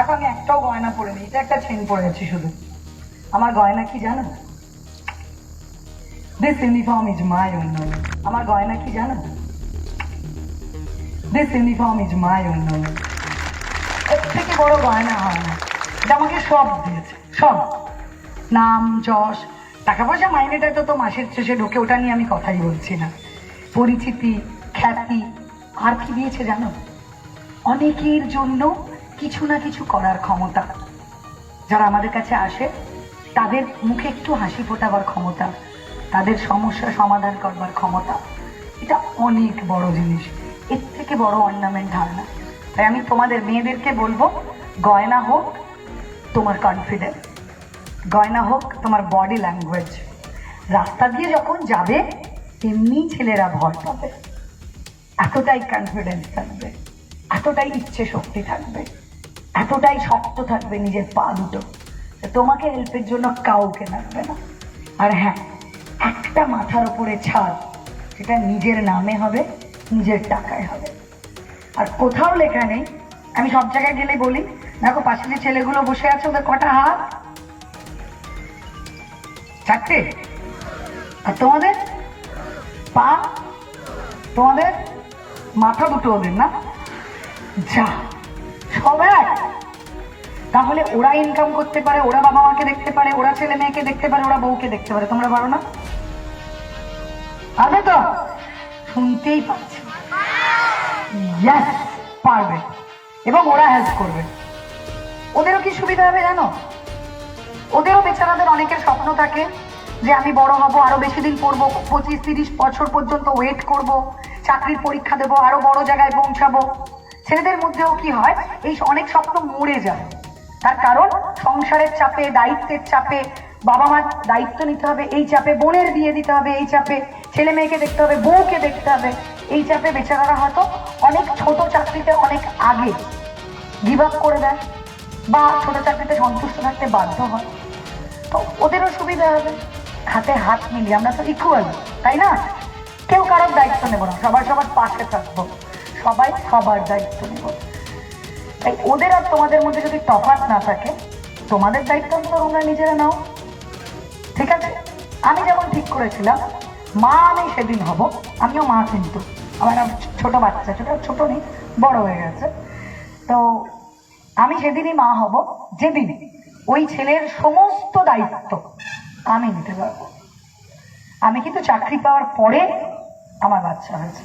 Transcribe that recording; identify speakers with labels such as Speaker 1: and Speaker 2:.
Speaker 1: দেখো আমি একটাও গয়না পরে নি, এটা একটা চেন পরে আছি শুধু। আমার গয়না কি জানো? দিস ইউনিফর্ম ইজ মাই উন্নয়ন। আমার গয়না কি জানো? দিস ইউনিফর্ম ইজ মাই উন্নয়ন। এর থেকে বড় গয়না হয় না। এটা আমাকে সব দিয়েছে, সব। নাম, যশ, টাকা পয়সা মাইনেটা তো মাসের শেষে ঢোকে, ওটা নিয়ে আমি কথাই বলছি না। পরিচিতি, খ্যাতি, আর কি দিয়েছে জানো? অনেকের জন্য কিছু না কিছু করার ক্ষমতা। যারা আমাদের কাছে আসে তাদের মুখে একটু হাসি ফোটাবার ক্ষমতা, তাদের সমস্যা সমাধান করবার ক্ষমতা। এটা অনেক বড় জিনিস, এর থেকে বড় অর্নামেন্ট হয় না। তাই আমি তোমাদের মেয়েদেরকে বলবো, গয়না হোক তোমার কনফিডেন্স, গয়না হোক তোমার বডি ল্যাঙ্গুয়েজ। রাস্তা দিয়ে যখন যাবে তেমনি ছেলেরা ভয় পাবে, এতটাই কনফিডেন্স থাকবে, এতটাই ইচ্ছে শক্তি থাকবে, এতটাই শক্ত থাকবে নিজের পা দুটো, তোমাকে হেল্পের জন্য কাউকে লাগবে না। আর হ্যাঁ, একটা মাথার উপরে ছাদ, সেটা নিজের নামে হবে, নিজের টাকায় হবে। আর কোথাও লেখা নেই, আমি সব জায়গায় গেলে বলি, দেখো পাশে যে ছেলেগুলো বসে আছে ওদের কটা হাত? চারটে। আর তোমাদের পা, তোমাদের মাথা দুটো ওদের না? যা, সব এক। তাহলে ওরা ইনকাম করতে পারে, ওরা বাবা মাকে দেখতে পারে, ওরা ছেলে মেয়েকে দেখতে পারে, ওরা বউকে দেখতে পারে, তোমরা পারো না? পারবে তো? শুনতেই পাচ্ছি ইয়েস, পারবে। এবং ওরা হেল্প করবে। ওদেরও কি সুবিধা হবে জানো? ওদেরও বেচারাদের অনেকের স্বপ্ন থাকে যে আমি বড় হব, আরো বেশি দিন পড়বো, 25-30 বছর পর্যন্ত ওয়েট করব, চাকরির পরীক্ষা দেবো, আরো বড় জায়গায় পৌঁছাবো। ছেলেদের মধ্যেও কি হয়, এই অনেক স্বপ্ন মরে যায়। তার কারণ সংসারের চাপে, দায়িত্বের চাপে, বাবা মার দায়িত্ব নিতে হবে এই চাপে, বোনের বিয়ে দিতে হবে এই চাপে, ছেলে মেয়েকে দেখতে হবে, বউকে দেখতে হবে এই চাপে, বেচারারা হয়তো অনেক ছোট চাকরিতে অনেক আগে গিভ আপ করে দেয় বা ছোট চাকরিতে সন্তুষ্ট থাকতে বাধ্য হয়। তো ওদেরও সুবিধা হবে, হাতে হাত মিলিয়ে আমরা তো ইকুয়াল, তাই না? কেউ কারোর দায়িত্ব নেব না, সবার সবার পাশে থাকবো, সবাই সবার দায়িত্ব নেব। তাই ওদের আর তোমাদের মধ্যে যদি তফাৎ না থাকে, তোমাদের দায়িত্ব তো তোমরা নিজেরা নাও, ঠিক আছে? আমি যেমন ঠিক করেছিলাম মা আমি সেদিন হব, আমিও মা, কিন্তু আমার ছোট বাচ্চা, ছোট নেই, বড় হয়ে গেছে। তো আমি সেদিনই মা হব যেদিন ওই ছেলের সমস্ত দায়িত্ব আমি নিতে পারবো। আমি কিন্তু চাকরি পাওয়ার পরে আমার বাচ্চা হয়েছে।